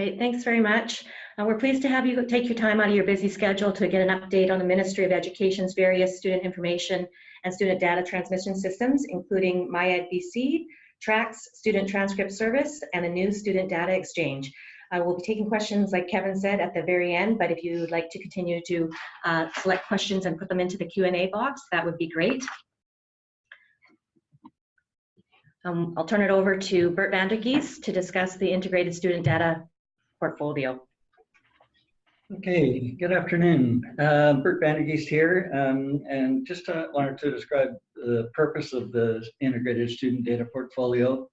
Great, thanks very much. We're pleased to have you take your time out of your busy schedule to get an update on the Ministry of Education's various student information and student data transmission systems, including MyEd BC, TRAX, Student Transcript Service, and a new student data exchange. We'll be taking questions, like Kevin said, at the very end, but if you'd like to continue to select questions and put them into the Q&A box, that would be great. I'll turn it over to Bert Vandergeest to discuss the integrated student data portfolio. Okay, good afternoon. Bert Vandergeest here, and just wanted to describe the purpose of the integrated student data portfolio.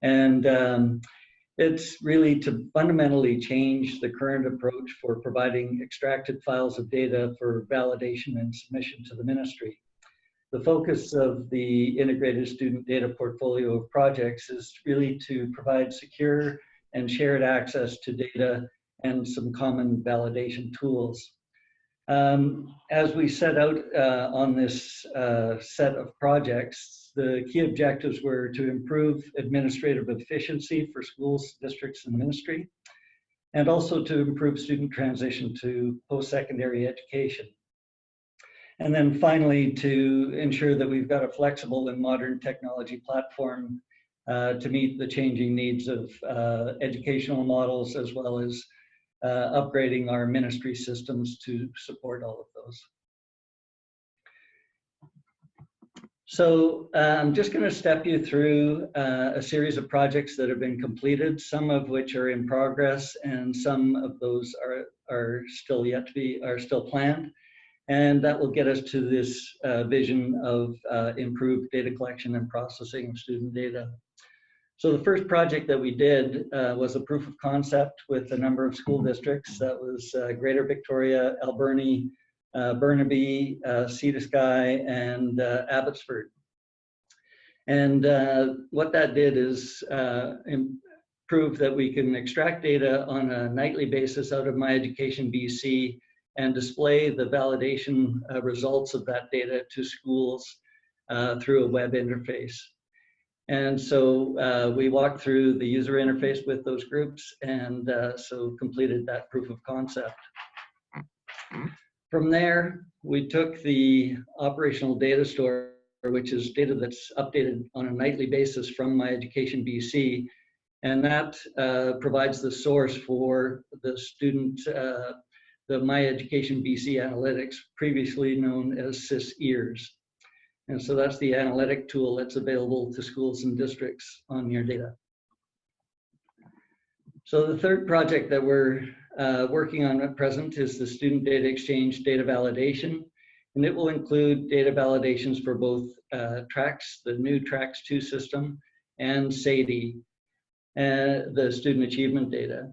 And it's really to fundamentally change the current approach for providing extracted files of data for validation and submission to the ministry. The focus of the integrated student data portfolio of projects is really to provide secure and shared access to data and some common validation tools. As we set out on this set of projects, the key objectives were to improve administrative efficiency for schools, districts, and ministry, and also to improve student transition to post-secondary education. And then finally, to ensure that we've got a flexible and modern technology platform to meet the changing needs of educational models, as well as upgrading our ministry systems to support all of those. So I'm just going to step you through a series of projects that have been completed, some of which are in progress, and some of those are still yet to be, are still planned. And that will get us to this vision of improved data collection and processing of student data. So the first project that we did was a proof of concept with a number of school districts. That was Greater Victoria, Alberni, Burnaby, Sea to Sky, and Abbotsford. And what that did is prove that we can extract data on a nightly basis out of MyEducation BC and display the validation results of that data to schools through a web interface. And so we walked through the user interface with those groups, and so completed that proof of concept. From there, we took the operational data store, which is data that's updated on a nightly basis from MyEducation BC, and that provides the source for the student the MyEducation BC Analytics, previously known as SIS-EARS. And so that's the analytic tool that's available to schools and districts on your data. So the third project that we're working on at present is the Student Data Exchange Data Validation. And it will include data validations for both TRAX, the new TRAX 2 system, and SADI, the student achievement data.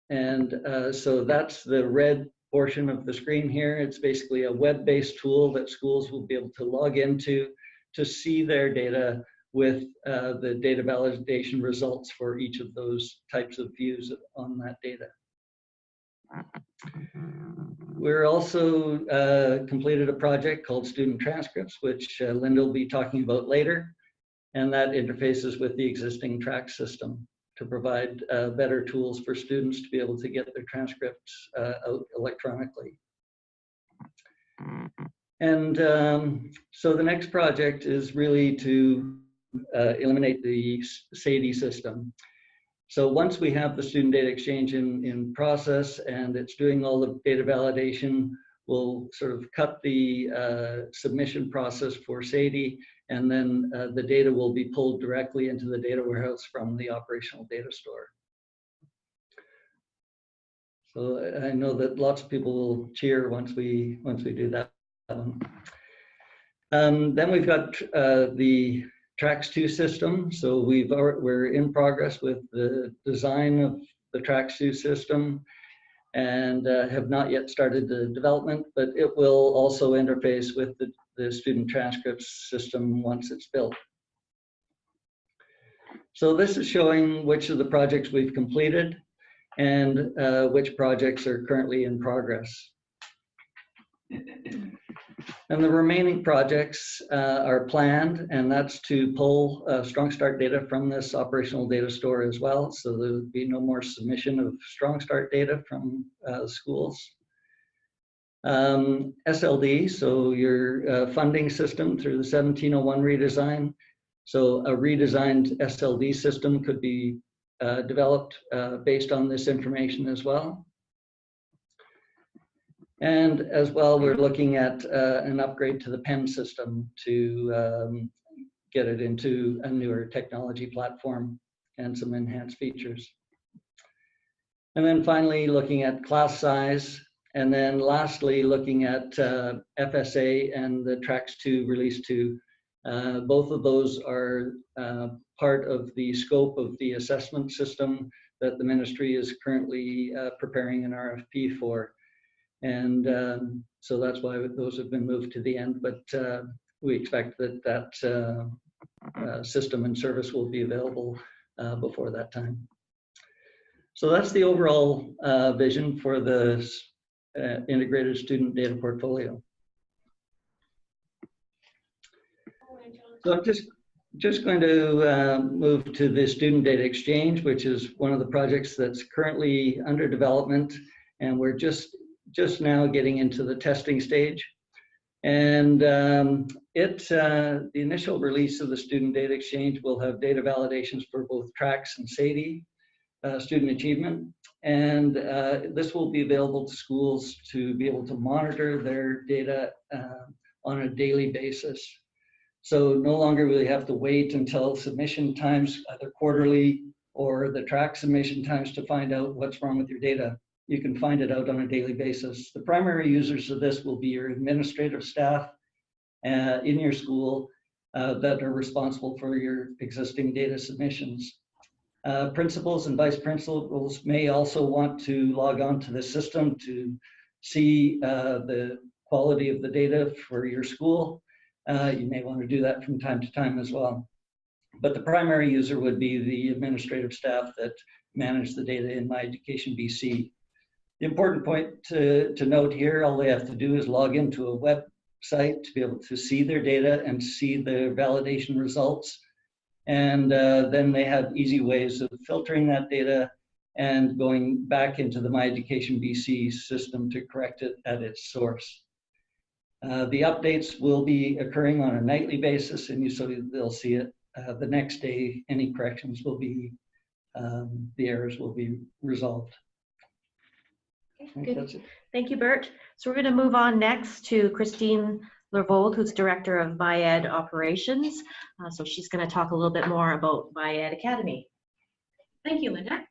And so that's the red portion of the screen here. It's basically a web-based tool that schools will be able to log into to see their data with the data validation results for each of those types of views on that data. We're also completed a project called Student Transcripts, which Linda will be talking about later, and that interfaces with the existing TRAX system to provide better tools for students to be able to get their transcripts out electronically. And so the next project is really to eliminate the SADI system. So once we have the student data exchange in process and it's doing all the data validation, we'll sort of cut the submission process for SADI, and then the data will be pulled directly into the data warehouse from the operational data store. So I know that lots of people will cheer once we do that one. Then we've got the TRAX 2 system. So we're in progress with the design of the TRAX 2 system, and have not yet started the development, but it will also interface with the student transcripts system once it's built. So this is showing which of the projects we've completed and which projects are currently in progress. And the remaining projects are planned, and that's to pull Strong Start data from this operational data store as well. So there would be no more submission of Strong Start data from schools. SLD, so your funding system through the 1701 redesign. So a redesigned SLD system could be developed based on this information as well. And as well, we're looking at an upgrade to the PEM system to get it into a newer technology platform and some enhanced features. And then finally, looking at class size. And then lastly, looking at FSA and the TRAX 2 release 2. Both of those are part of the scope of the assessment system that the ministry is currently preparing an RFP for. And so that's why those have been moved to the end, but we expect that that system and service will be available before that time. So that's the overall vision for the integrated student data portfolio. So I'm just going to move to the Student Data Exchange, which is one of the projects that's currently under development, and we're just now getting into the testing stage. And the initial release of the Student Data Exchange will have data validations for both TRAX and SADI, student achievement. And this will be available to schools to be able to monitor their data on a daily basis. So no longer will you have to wait until submission times, either quarterly or the TRAX submission times, to find out what's wrong with your data. You can find it out on a daily basis. The primary users of this will be your administrative staff in your school that are responsible for your existing data submissions. Principals and vice principals may also want to log on to the system to see the quality of the data for your school. You may want to do that from time to time as well. But the primary user would be the administrative staff that manage the data in MyEducation BC. The important point to note here, all they have to do is log into a website to be able to see their data and see the validation results. And then they have easy ways of filtering that data and going back into the MyEducation BC system to correct it at its source. The updates will be occurring on a nightly basis, and so they'll see it the next day. Any corrections will be, the errors will be resolved. Okay, good. Thank you, Bert. So we're going to move on next to Christine Lervold, who's Director of MyEd Operations. So she's going to talk a little bit more about MyEd Academy. Thank you, Linda.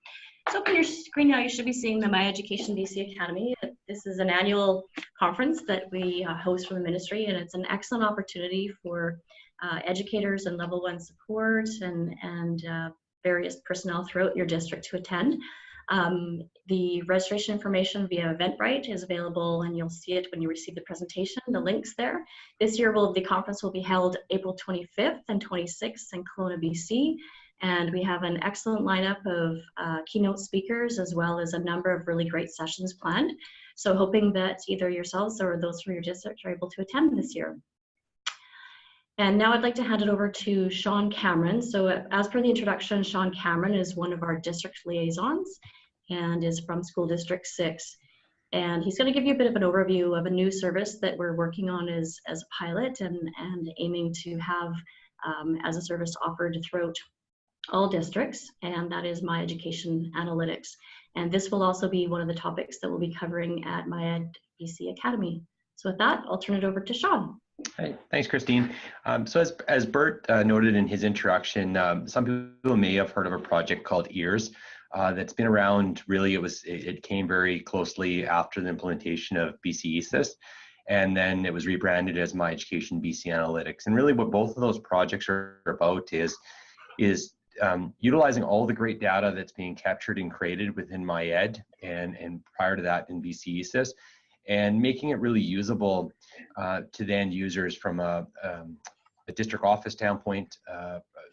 So up on your screen now, you should be seeing the MyEducation BC Academy. This is an annual conference that we host for the ministry, and it's an excellent opportunity for educators and level 1 support and various personnel throughout your district to attend. The registration information via Eventbrite is available, and you'll see it when you receive the presentation, the links there. This year, the conference will be held April 25th and 26th in Kelowna, BC. And we have an excellent lineup of keynote speakers, as well as a number of really great sessions planned. So hoping that either yourselves or those from your district are able to attend this year. And now I'd like to hand it over to Sean Cameron. So as per the introduction, Sean Cameron is one of our district liaisons and is from School District 6. And he's going to give you a bit of an overview of a new service that we're working on as a pilot and aiming to have as a service offered throughout all districts, and that is MyEducation Analytics. And this will also be one of the topics that we'll be covering at MyEd BC Academy. So with that, I'll turn it over to Sean. Hi, thanks, Christine. So as Bert noted in his introduction, some people may have heard of a project called EARS that's been around. Really, it came very closely after the implementation of BC ESIS, and then it was rebranded as MyEducation BC Analytics. And really, what both of those projects are about is utilizing all the great data that's being captured and created within MyEd and prior to that in BC ESIS, and making it really usable to the end users from a district office standpoint,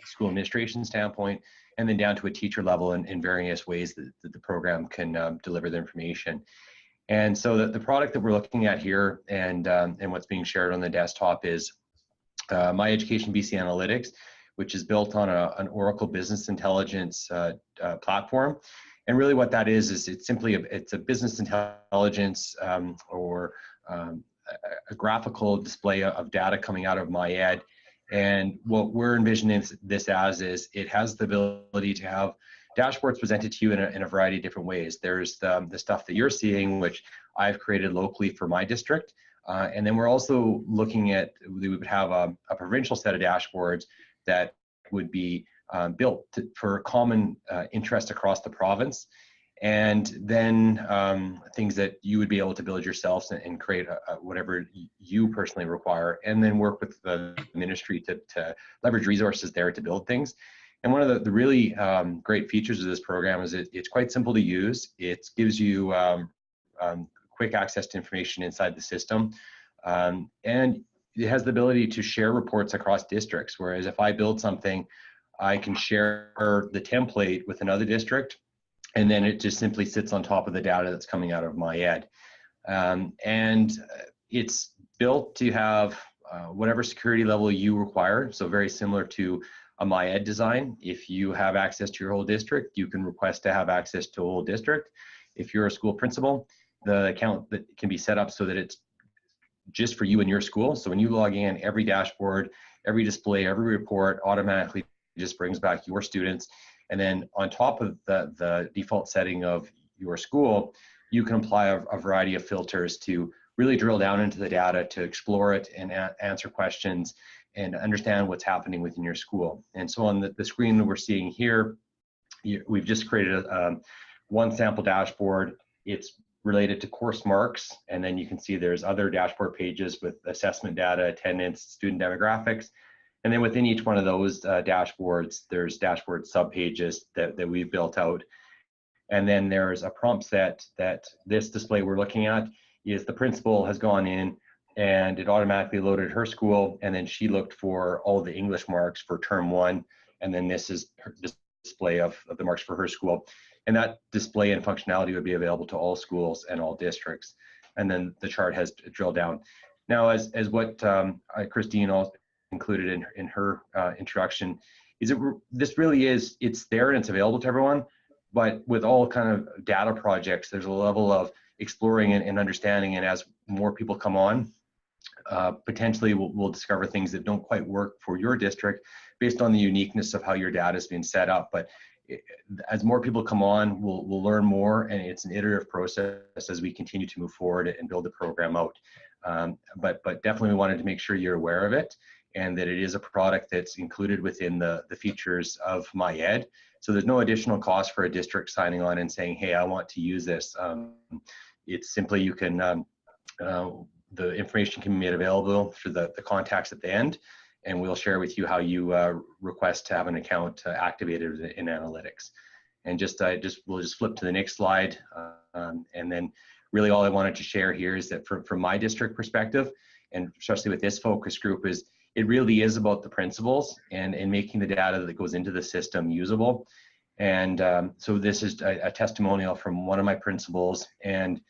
school administration standpoint, and then down to a teacher level in various ways that the program can deliver the information. And so the product that we're looking at here and what's being shared on the desktop is MyEducation BC Analytics, which is built on an Oracle Business Intelligence platform. And really what that is it's simply it's a business intelligence or a graphical display of data coming out of MyEd. And what we're envisioning this as is it has the ability to have dashboards presented to you in a variety of different ways. There's the stuff that you're seeing, which I've created locally for my district. And then we're also looking at, we would have a provincial set of dashboards that would be built for common interest across the province. And then things that you would be able to build yourselves and create whatever you personally require, and then work with the ministry to leverage resources there to build things. And one of the really great features of this program is it's quite simple to use. It gives you quick access to information inside the system. And it has the ability to share reports across districts, whereas if I build something, I can share the template with another district, and then it just simply sits on top of the data that's coming out of MyEd. And it's built to have whatever security level you require, so very similar to a MyEd design. If you have access to your whole district, you can request to have access to a whole district. If you're a school principal, the account that can be set up so that it's just for you and your school. So when you log in, every dashboard, every display, every report automatically just brings back your students. And then on top of the default setting of your school, you can apply a variety of filters to really drill down into the data, to explore it and answer questions and understand what's happening within your school. And so on the screen that we're seeing here, we've just created one sample dashboard. It's related to course marks, and then you can see there's other dashboard pages with assessment data, attendance, student demographics. And then within each one of those dashboards, there's dashboard subpages that we've built out. And then there's a prompt set that this display we're looking at is the principal has gone in and it automatically loaded her school, and then she looked for all the English marks for term 1, and then this is her display of the marks for her school. And that display and functionality would be available to all schools and all districts. And then the chart has drilled down. Now, as what Christine also included in her introduction, is this really is, it's there and it's available to everyone, but with all kind of data projects, there's a level of exploring and understanding, and as more people come on, potentially we'll discover things that don't quite work for your district based on the uniqueness of how your data is being set up. But as more people come on, we'll learn more, and it's an iterative process as we continue to move forward and build the program out. But definitely we wanted to make sure you're aware of it, and that it is a product that's included within the features of MyEd. So there's no additional cost for a district signing on and saying, hey, I want to use this. It's simply you can, the information can be made available through the contacts at the end, and we'll share with you how you request to have an account activated in analytics. And we'll just flip to the next slide. And then really all I wanted to share here is that from my district perspective, and especially with this focus group, is it really is about the principals and making the data that goes into the system usable. And so this is a testimonial from one of my principals, and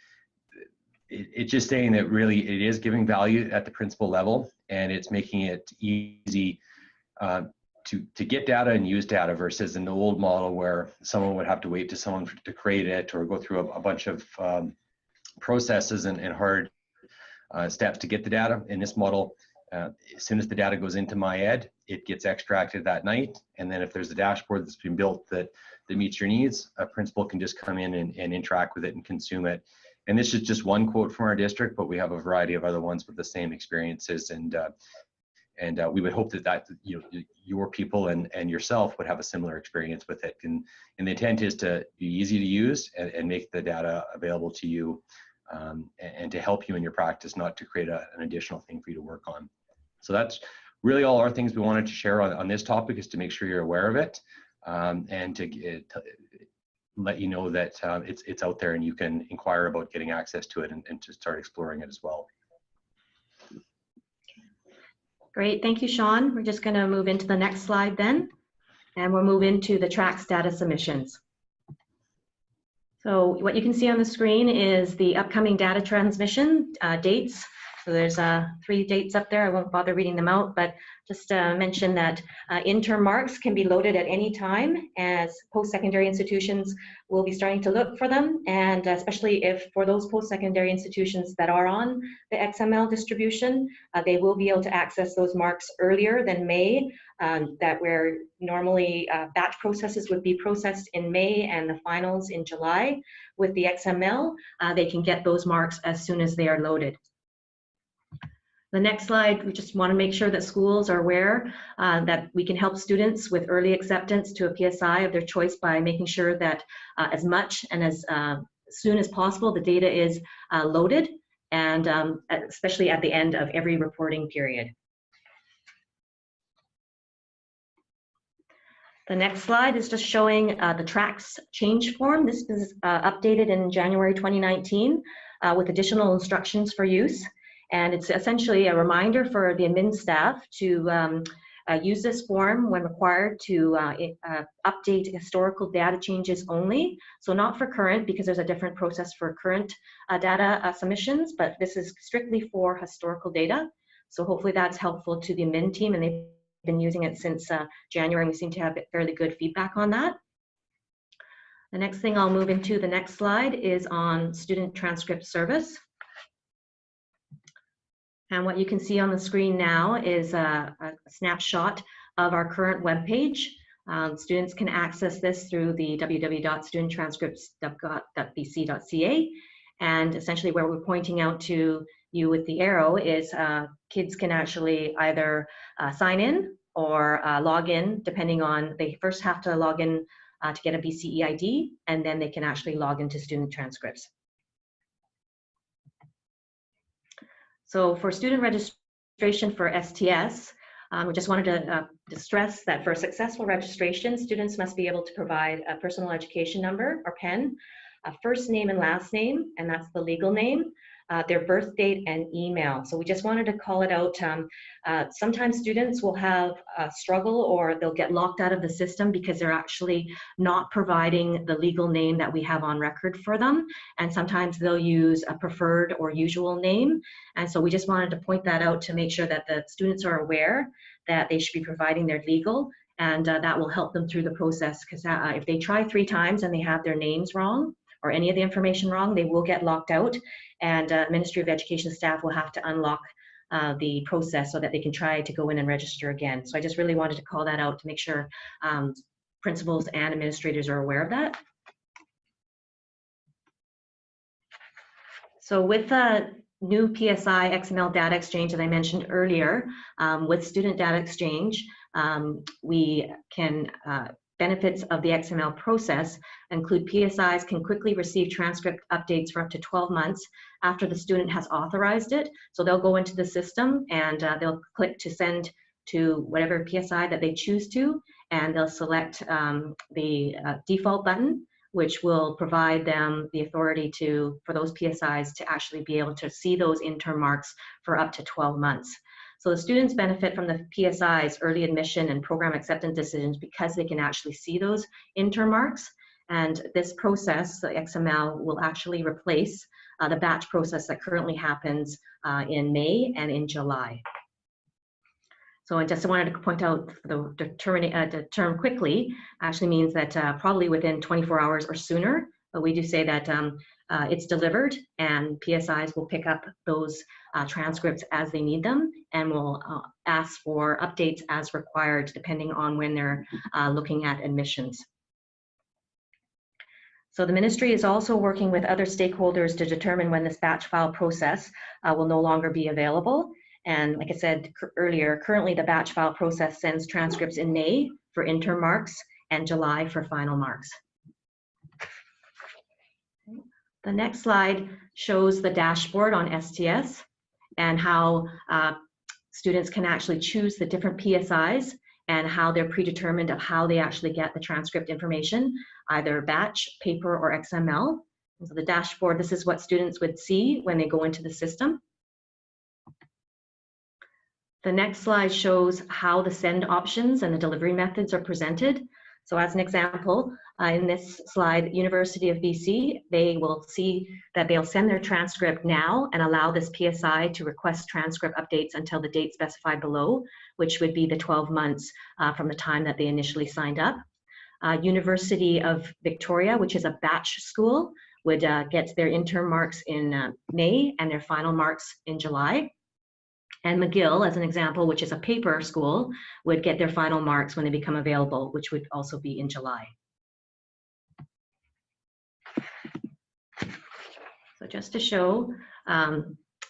it's just saying that really it is giving value at the principal level, and it's making it easy to get data and use data versus an old model where someone would have to wait to someone to create it or go through a bunch of processes and hard steps to get the data. In this model, as soon as the data goes into MyEd, it gets extracted that night, and then if there's a dashboard that's been built that meets your needs, a principal can just come in and interact with it and consume it. And this is just one quote from our district, but we have a variety of other ones with the same experiences, and we would hope that your people and yourself would have a similar experience with it. And the intent is to be easy to use and make the data available to you, and to help you in your practice, not to create an additional thing for you to work on. So that's really all our things we wanted to share on this topic, is to make sure you're aware of it, and to let you know that it's out there and you can inquire about getting access to it and to start exploring it as well. Great, thank you, Sean. We're just going to move into the next slide then, and we'll move into the TRAX data submissions. So what you can see on the screen is the upcoming data transmission dates. So there's 3 dates up there. I won't bother reading them out, but just mention that interim marks can be loaded at any time, as post-secondary institutions will be starting to look for them, and especially if for those post-secondary institutions that are on the XML distribution, they will be able to access those marks earlier than May, that where normally batch processes would be processed in May and the finals in July. With the XML, they can get those marks as soon as they are loaded. The next slide, we just want to make sure that schools are aware that we can help students with early acceptance to a PSI of their choice by making sure that as much and as soon as possible the data is loaded, and especially at the end of every reporting period. The next slide is just showing the TRAX change form. This was updated in January 2019 with additional instructions for use. And it's essentially a reminder for the admin staff to use this form when required to update historical data changes only. So not for current, because there's a different process for current data submissions, but this is strictly for historical data. So hopefully that's helpful to the admin team, and they've been using it since January, and we seem to have fairly good feedback on that. The next thing I'll move into, the next slide, is on Student Transcript Service. And what you can see on the screen now is a snapshot of our current web page. Students can access this through the www.StudentTranscripts.gov.bc.ca. And essentially where we're pointing out to you with the arrow is kids can actually either sign in or log in, depending on, they first have to log in to get a BCE ID, and then they can actually log into Student Transcripts. So for student registration for STS, we just wanted to stress that for successful registration, students must be able to provide a personal education number or PEN, a first name and last name, and that's the legal name, their birth date and email. So we just wanted to call it out. Sometimes students will have a struggle, or they'll get locked out of the system because they're actually not providing the legal name that we have on record for them. And sometimes they'll use a preferred or usual name. And so we just wanted to point that out to make sure that the students are aware that they should be providing their legal, and that will help them through the process, because if they try 3 times and they have their names wrong or any of the information wrong, they will get locked out, and Ministry of Education staff will have to unlock the process so that they can try to go in and register again. So I just really wanted to call that out to make sure principals and administrators are aware of that. So with new PSI XML data exchange that I mentioned earlier, with student data exchange, we can benefits of the XML process include PSIs can quickly receive transcript updates for up to 12 months after the student has authorized it. So they'll go into the system and they'll click to send to whatever PSI that they choose to, and they'll select the default button, which will provide them the authority for those PSIs to actually be able to see those interim marks for up to 12 months. So the students benefit from the PSI's early admission and program acceptance decisions because they can actually see those interim marks. And this process, the XML, will actually replace the batch process that currently happens in May and in July. So I just wanted to point out the term quickly actually means that probably within 24 hours or sooner, but we do say that it's delivered, and PSIs will pick up those transcripts as they need them, and will ask for updates as required depending on when they're looking at admissions. So the ministry is also working with other stakeholders to determine when this batch file process will no longer be available. And like I said earlier, currently the batch file process sends transcripts in May for interim marks and July for final marks. The next slide shows the dashboard on STS and how students can actually choose the different PSIs and how they're predetermined of how they actually get the transcript information, either batch, paper, or XML. And so the dashboard, this is what students would see when they go into the system. The next slide shows how the send options and the delivery methods are presented. So as an example, In this slide, University of BC, they will see that they'll send their transcript now and allow this PSI to request transcript updates until the date specified below, which would be the 12 months from the time that they initially signed up. University of Victoria, which is a batch school, would get their interim marks in May and their final marks in July. And McGill, as an example, which is a paper school, would get their final marks when they become available, which would also be in July. So just to show,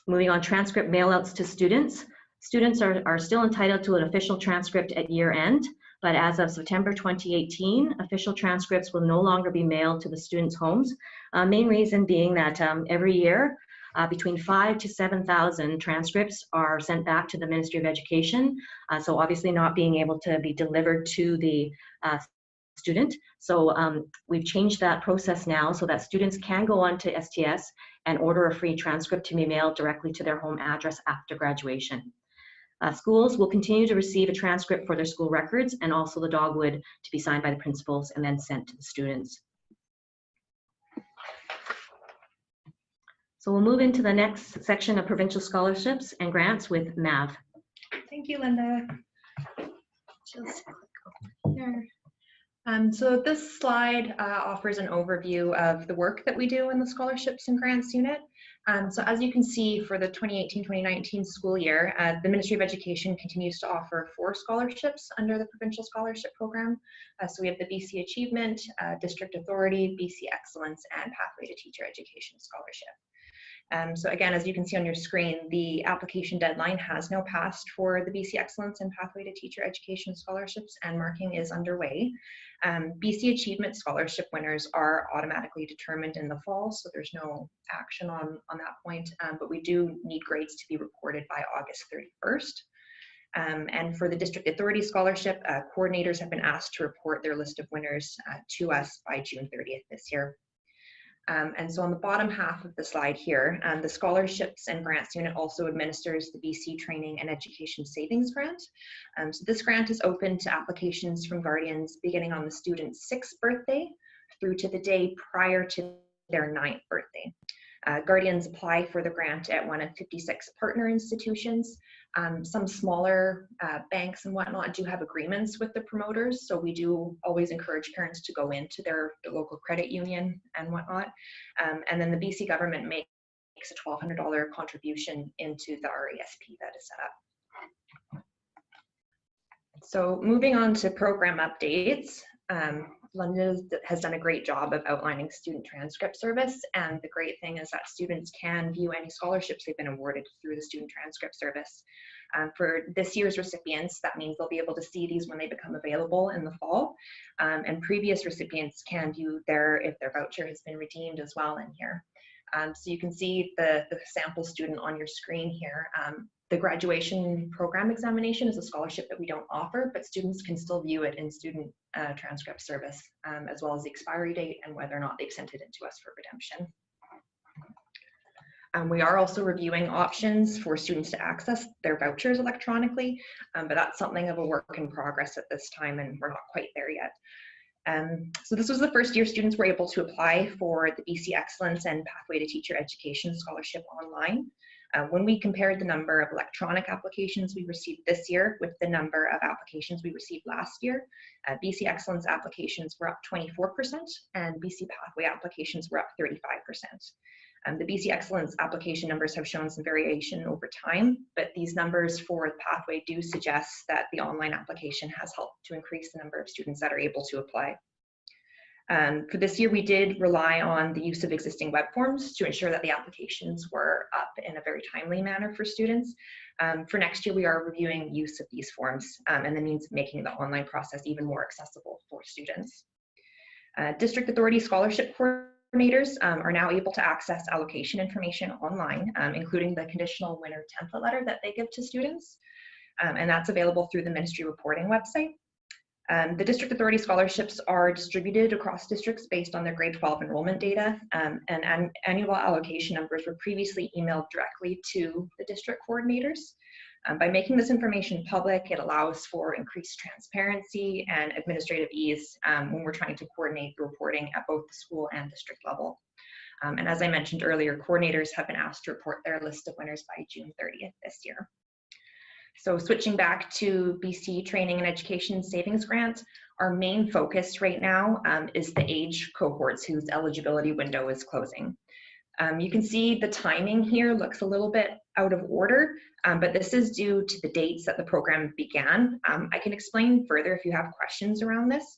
moving on, transcript mailouts to students. Students are still entitled to an official transcript at year end, but as of September 2018, official transcripts will no longer be mailed to the students' homes. Main reason being that every year, between 5,000 to 7,000 transcripts are sent back to the Ministry of Education, so obviously not being able to be delivered to the student. So we've changed that process now so that students can go on to STS and order a free transcript to be mailed directly to their home address after graduation. Schools will continue to receive a transcript for their school records and also the dogwood to be signed by the principals and then sent to the students. So we'll move into the next section of provincial scholarships and grants with Mav. Thank you, Linda. Just click over here. So this slide offers an overview of the work that we do in the scholarships and grants unit. So as you can see, for the 2018-2019 school year, the Ministry of Education continues to offer 4 scholarships under the Provincial Scholarship Program. So we have the BC Achievement, District Authority, BC Excellence, and Pathway to Teacher Education Scholarship. So again, as you can see on your screen, the application deadline has now passed for the BC Excellence and Pathway to Teacher Education Scholarships, and marking is underway. BC Achievement Scholarship winners are automatically determined in the fall, so there's no action on that point, but we do need grades to be reported by August 31st. And for the District Authority Scholarship, coordinators have been asked to report their list of winners to us by June 30th this year. And so on the bottom half of the slide here, the Scholarships and Grants Unit also administers the BC Training and Education Savings Grant. So this grant is open to applications from guardians beginning on the student's 6th birthday through to the day prior to their 9th birthday. Guardians apply for the grant at one of 56 partner institutions. Some smaller banks and whatnot do have agreements with the promoters, so we do always encourage parents to go into their local credit union and whatnot. And then the BC government makes a $1,200 contribution into the RESP that is set up. So moving on to program updates. London has done a great job of outlining Student Transcript Service, and the great thing is that students can view any scholarships they've been awarded through the Student Transcript Service. For this year's recipients, that means they'll be able to see these when they become available in the fall, and previous recipients can view if their voucher has been redeemed as well in here. So you can see the sample student on your screen here. The graduation program examination is a scholarship that we don't offer, but students can still view it in Student Transcript Service, as well as the expiry date and whether or not they've sent it in to us for redemption. We are also reviewing options for students to access their vouchers electronically, but that's something of a work in progress at this time, and we're not quite there yet. So this was the first year students were able to apply for the BC Excellence and Pathway to Teacher Education Scholarship online. When we compared the number of electronic applications we received this year with the number of applications we received last year, BC Excellence applications were up 24% and BC Pathway applications were up 35%. The BC Excellence application numbers have shown some variation over time, but these numbers for the Pathway do suggest that the online application has helped to increase the number of students that are able to apply. For this year, we did rely on the use of existing web forms to ensure that the applications were up in a very timely manner for students. For next year, we are reviewing use of these forms and the means of making the online process even more accessible for students. District Authority Scholarship coordinators are now able to access allocation information online, including the conditional winner template letter that they give to students. And that's available through the ministry reporting website. The District Authority scholarships are distributed across districts based on their grade 12 enrollment data, and annual allocation numbers were previously emailed directly to the district coordinators. By making this information public, it allows for increased transparency and administrative ease when we're trying to coordinate the reporting at both the school and district level. And as I mentioned earlier, coordinators have been asked to report their list of winners by June 30th this year. So switching back to BC Training and Education Savings Grant, our main focus right now is the age cohorts whose eligibility window is closing. You can see the timing here looks a little bit out of order, but this is due to the dates that the program began. I can explain further if you have questions around this,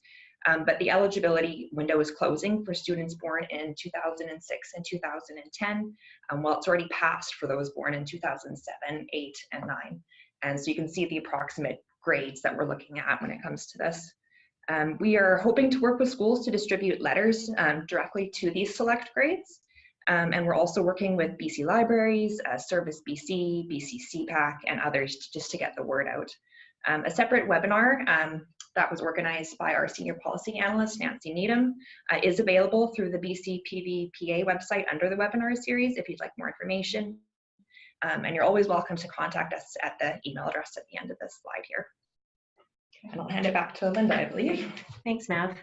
but the eligibility window is closing for students born in 2006 and 2010, while it's already passed for those born in 2007, 8, and 9. And so you can see the approximate grades that we're looking at when it comes to this. We are hoping to work with schools to distribute letters directly to these select grades. And we're also working with BC Libraries, Service BC, BC CPAC, and others just to get the word out. A separate webinar that was organized by our Senior Policy Analyst, Nancy Needham, is available through the BC PVPA website under the webinar series if you'd like more information. And you're always welcome to contact us at the email address at the end of this slide here. And I'll hand it back to Linda, I believe. Thanks, Mav.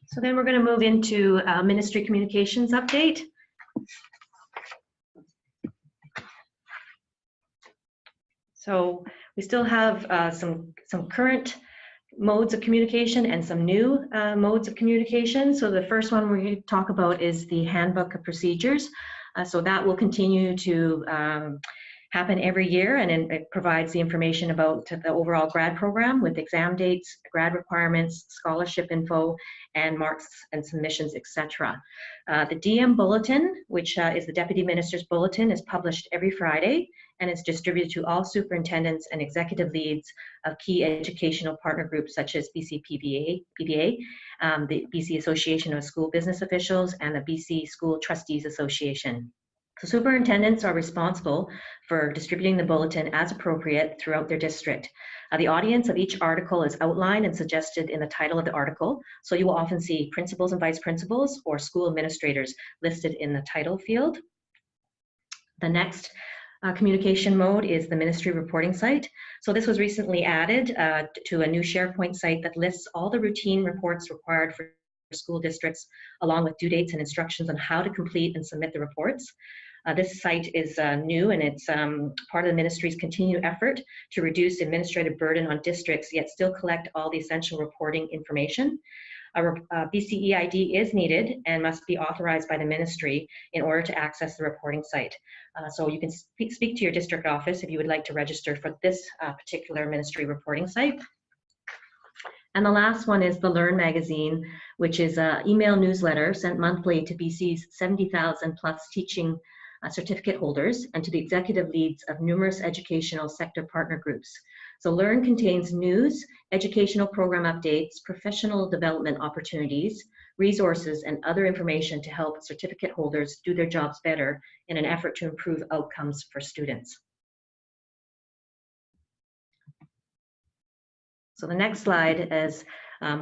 So then we're going to move into ministry communications update. So we still have some current modes of communication and some new modes of communication. So the first one we're going to talk about is the Handbook of Procedures. So that will continue to happen every year, and it provides the information about the overall grad program with exam dates, grad requirements, scholarship info, and marks and submissions, etc. The DM Bulletin, which is the Deputy Minister's Bulletin, is published every Friday and is distributed to all superintendents and executive leads of key educational partner groups such as BC PBA, the BC Association of School Business Officials, and the BC School Trustees Association. So superintendents are responsible for distributing the bulletin as appropriate throughout their district. The audience of each article is outlined and suggested in the title of the article, so you will often see principals and vice principals or school administrators listed in the title field. The next communication mode is the ministry reporting site. So this was recently added to a new SharePoint site that lists all the routine reports required for school districts, along with due dates and instructions on how to complete and submit the reports. This site is new, and it's part of the ministry's continued effort to reduce administrative burden on districts, yet still collect all the essential reporting information. A BC EID is needed and must be authorized by the ministry in order to access the reporting site. So you can speak to your district office if you would like to register for this particular ministry reporting site. And the last one is the Learn magazine, which is an email newsletter sent monthly to BC's 70,000 plus teaching certificate holders and to the executive leads of numerous educational sector partner groups. So Learn contains news, educational program updates, professional development opportunities, resources, and other information to help certificate holders do their jobs better in an effort to improve outcomes for students. So the next slide, as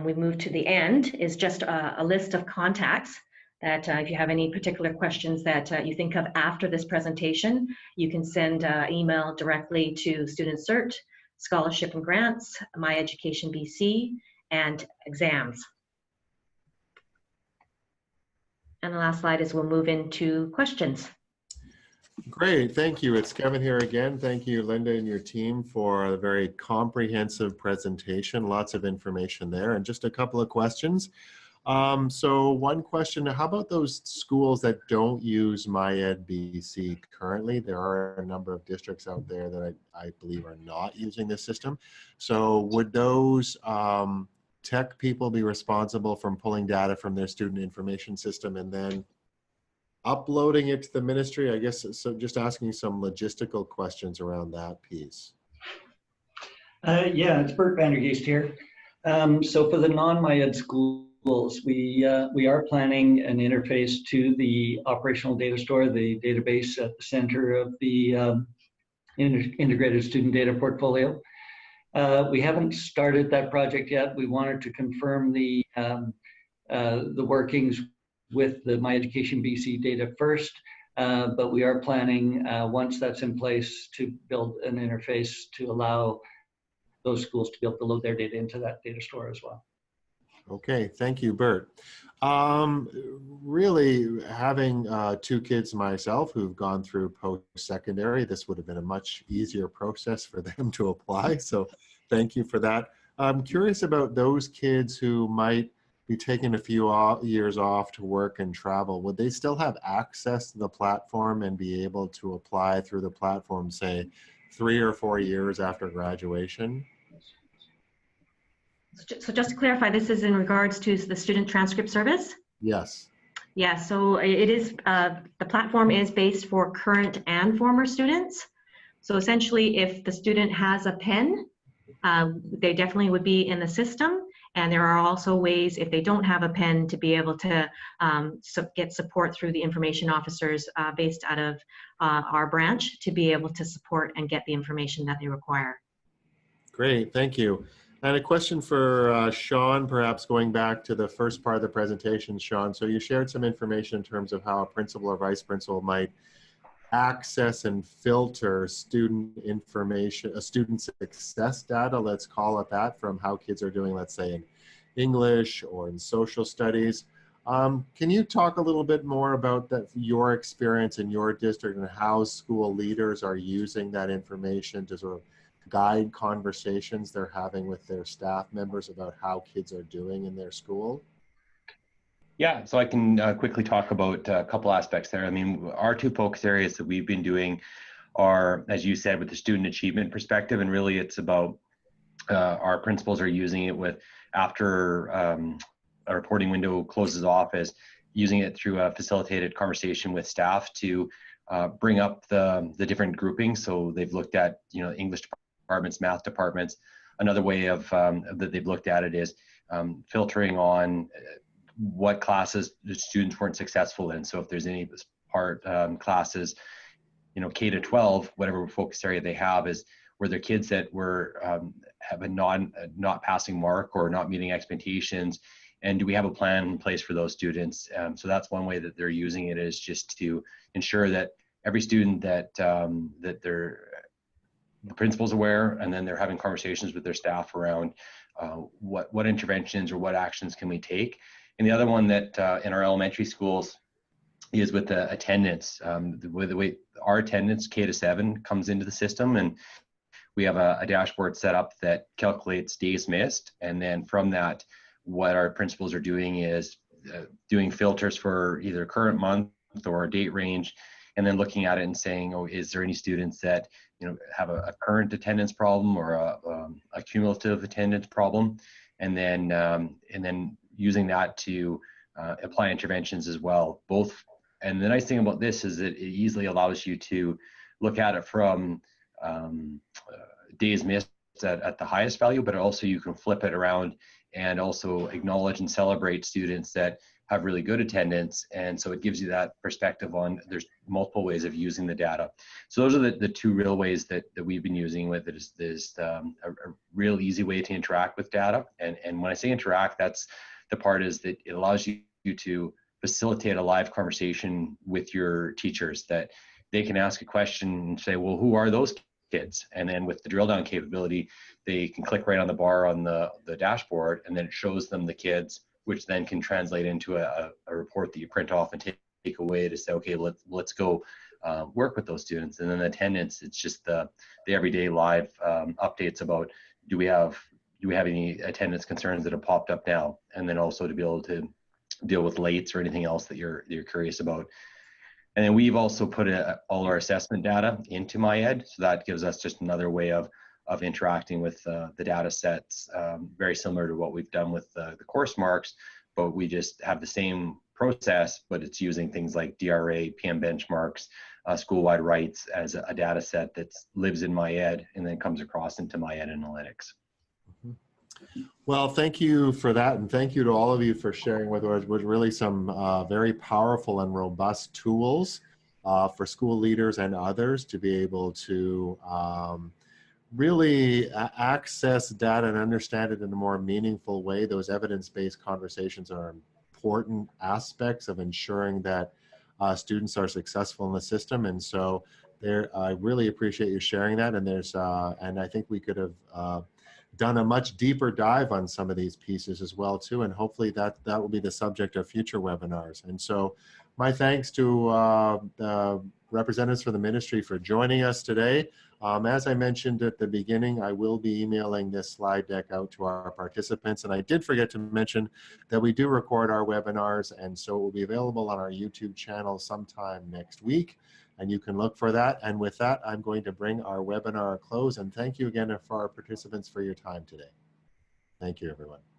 we move to the end, is just a list of contacts that if you have any particular questions that you think of after this presentation, you can send email directly to StudentCert, Scholarship and Grants, MyEducation BC, and exams. And the last slide is we'll move into questions. Great, thank you. It's Kevin here again. Thank you, Linda and your team, for a very comprehensive presentation. Lots of information there, and just a couple of questions. So one question, how about those schools that don't use MyEdBC currently? There are a number of districts out there that I believe are not using this system. So would those tech people be responsible for pulling data from their student information system and then uploading it to the ministry? I guess, so just asking some logistical questions around that piece. Yeah, it's Bert Vandergeest here. So for the non-MyEd schools, we are planning an interface to the operational data store, the database at the center of the integrated student data portfolio. We haven't started that project yet. We wanted to confirm the workings with the MyEducation BC data first. but we are planning, once that's in place, to build an interface to allow those schools to be able to load their data into that data store as well. Okay, thank you, Bert. Really, having two kids myself who've gone through post-secondary, this would have been a much easier process for them to apply. So thank you for that. I'm curious about those kids who might be taking a few years off to work and travel. Would they still have access to the platform and be able to apply through the platform, say, 3 or 4 years after graduation? So just to clarify, this is in regards to the Student Transcript Service? Yes. Yeah, so it is, the platform is based for current and former students. So essentially, if the student has a pen, they definitely would be in the system. And there are also ways, if they don't have a pen, to be able to get support through the information officers based out of our branch to be able to support and get the information that they require. Great, thank you. And a question for Sean, perhaps going back to the first part of the presentation, Sean. So you shared some information in terms of how a principal or vice principal might access and filter student information, student success data, let's call it that, from how kids are doing, let's say, in English or in social studies. Can you talk a little bit more about that, your experience in your district, and how school leaders are using that information to sort of guide conversations they're having with their staff members about how kids are doing in their school? Yeah, so I can quickly talk about a couple aspects there. I mean, our two focus areas that we've been doing are, as you said, with the student achievement perspective, and really it's about our principals are using it with, after a reporting window closes off, is using it through a facilitated conversation with staff to bring up the different groupings. So they've looked at, English departments, math departments. Another way of that they've looked at it is filtering on what classes the students weren't successful in. So if there's any classes, K to 12, whatever focus area they have, is were there kids that were have a not passing mark or not meeting expectations, and do we have a plan in place for those students? So that's one way that they're using it, is just to ensure that every student that the principal's aware, and then they're having conversations with their staff around what interventions or what actions can we take. And the other one that in our elementary schools is with the attendance. The way our attendance, K to 7, comes into the system, and we have a dashboard set up that calculates days missed. And then from that, what our principals are doing is doing filters for either current month or a date range, and then looking at it and saying, oh, is there any students that have a current attendance problem or a cumulative attendance problem, and then using that to apply interventions as well. Both, and the nice thing about this is that it easily allows you to look at it from days missed at the highest value, but also you can flip it around and also acknowledge and celebrate students that have really good attendance. And so it gives you that perspective on, there's multiple ways of using the data. So those are the two real ways that we've been using with it. Is a real easy way to interact with data. And when I say interact, that's the part, is that it allows you to facilitate a live conversation with your teachers, that they can ask a question and say, well, who are those kids? And then with the drill down capability, they can click right on the bar on the dashboard, and then it shows them the kids, which then can translate into a report that you print off and take away to say, okay, let's go work with those students. And then attendance, it's just the everyday live updates about, do we have any attendance concerns that have popped up now? And then also to be able to deal with lates or anything else that you're curious about. And then we've also put all our assessment data into MyEd, so that gives us just another way of interacting with the data sets, very similar to what we've done with the course marks, but we just have the same process, but it's using things like DRA, PM benchmarks, school-wide rights as a data set that lives in MyEd and then comes across into MyEd Analytics. Well, thank you for that, and thank you to all of you for sharing with us really some very powerful and robust tools for school leaders and others to be able to really access data and understand it in a more meaningful way. Those evidence-based conversations are important aspects of ensuring that students are successful in the system. And so I really appreciate you sharing that. And and I think we could have done a much deeper dive on some of these pieces as well too. And hopefully that will be the subject of future webinars. And so my thanks to the representatives for the ministry for joining us today. As I mentioned at the beginning, I will be emailing this slide deck out to our participants. And I did forget to mention that we do record our webinars, and so it will be available on our YouTube channel sometime next week. And you can look for that. And with that, I'm going to bring our webinar close. And thank you again for our participants for your time today. Thank you, everyone.